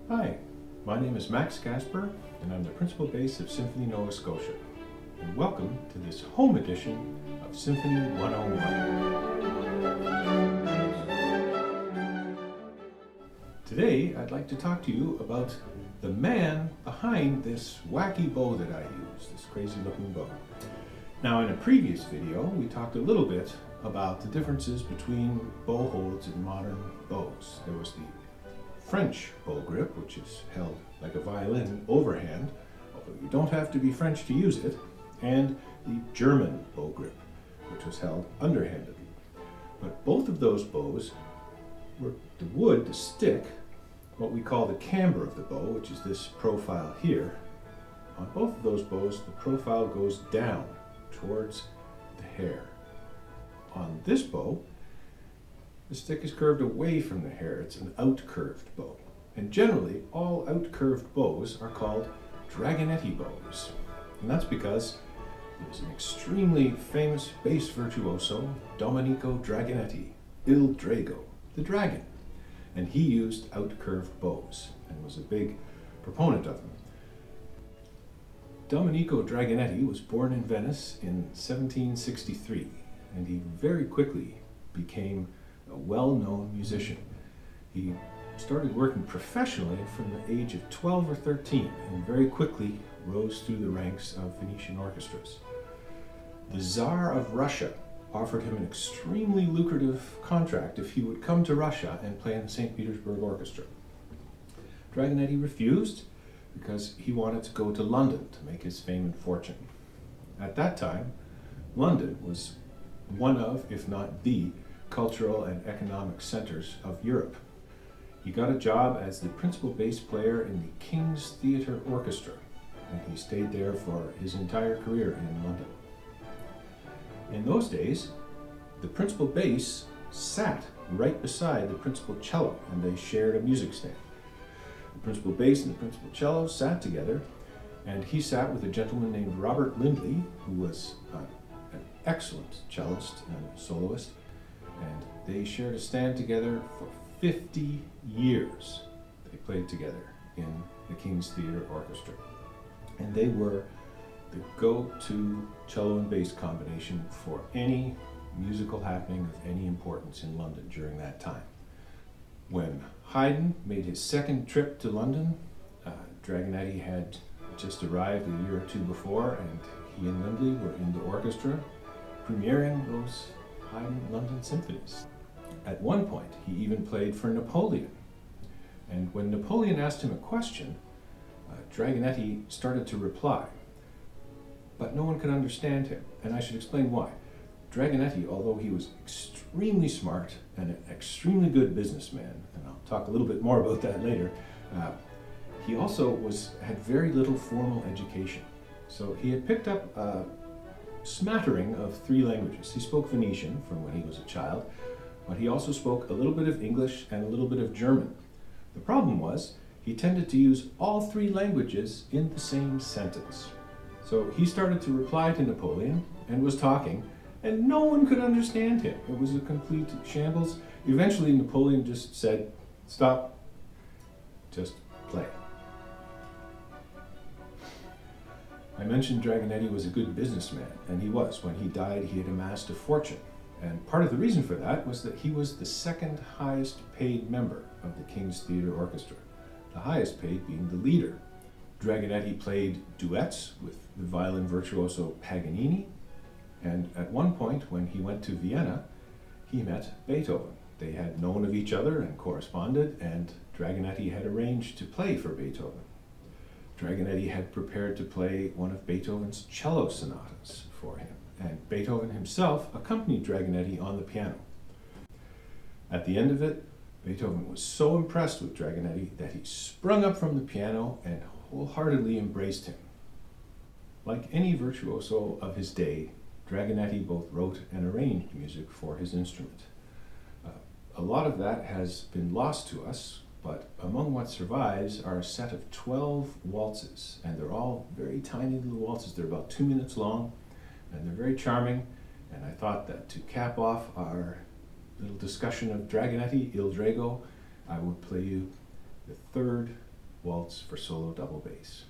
Hi, my name is Max Kasper, and I'm the principal bass of Symphony Nova Scotia. And welcome to this home edition of Symphony 101. Today, I'd like to talk to you about the man behind this wacky bow that I use, this crazy looking bow. Now, in a previous video, we talked a little bit about the differences between bow holds in modern bows. There was the French bow grip, which is held like a violin overhand, although you don't have to be French to use it, and the German bow grip, which was held underhanded. But both of those bows were the wood, the stick, what we call the camber of the bow, which is this profile here. On both of those bows, the profile goes down towards the hair. On this bow, the stick is curved away from the hair. It's an out-curved bow. And generally, all out-curved bows are called Dragonetti bows. And that's because there was an extremely famous bass virtuoso, Domenico Dragonetti, Il Drago, the dragon. And he used out-curved bows and was a big proponent of them. Domenico Dragonetti was born in Venice in 1763, and he very quickly became a well-known musician. He started working professionally from the age of 12 or 13 and very quickly rose through the ranks of Venetian orchestras. The Tsar of Russia offered him an extremely lucrative contract if he would come to Russia and play in the St. Petersburg Orchestra. Dragonetti refused because he wanted to go to London to make his fame and fortune. At that time, London was one of, if not the, cultural and economic centers of Europe. He got a job as the principal bass player in the King's Theatre Orchestra, and he stayed there for his entire career in London. In those days, the principal bass sat right beside the principal cello, and they shared a music stand. The principal bass and the principal cello sat together, and he sat with a gentleman named Robert Lindley, who was an excellent cellist and soloist, and they shared a stand together for 50 years. They played together in the King's Theatre Orchestra. And they were the go-to cello and bass combination for any musical happening of any importance in London during that time. When Haydn made his second trip to London, Dragonetti had just arrived a year or two before, and he and Lindley were in the orchestra premiering those Haydn London symphonies. At one point, he even played for Napoleon. And when Napoleon asked him a question, Dragonetti started to reply. But no one could understand him, and I should explain why. Dragonetti, although he was extremely smart and an extremely good businessman, and I'll talk a little bit more about that later, he also had very little formal education. So he had picked up a smattering of 3 languages. He spoke Venetian from when he was a child, but he also spoke a little bit of English and a little bit of German. The problem was he tended to use all 3 languages in the same sentence. So he started to reply to Napoleon and was talking, and no one could understand him. It was a complete shambles. Eventually Napoleon just said, "Stop, just play." I mentioned Dragonetti was a good businessman, and he was. When he died, he had amassed a fortune. And part of the reason for that was that he was the second highest paid member of the King's Theatre Orchestra, the highest paid being the leader. Dragonetti played duets with the violin virtuoso Paganini, and at one point when he went to Vienna, he met Beethoven. They had known of each other and corresponded, and Dragonetti had arranged to play for Beethoven. Dragonetti had prepared to play one of Beethoven's cello sonatas for him, and Beethoven himself accompanied Dragonetti on the piano. At the end of it, Beethoven was so impressed with Dragonetti that he sprung up from the piano and wholeheartedly embraced him. Like any virtuoso of his day, Dragonetti both wrote and arranged music for his instrument. A lot of that has been lost to us, but among what survives are a set of 12 waltzes, and they're all very tiny little waltzes. They're about 2 minutes long, and they're very charming, and I thought that to cap off our little discussion of Dragonetti, Il Drago, I would play you the third Waltz for solo double bass.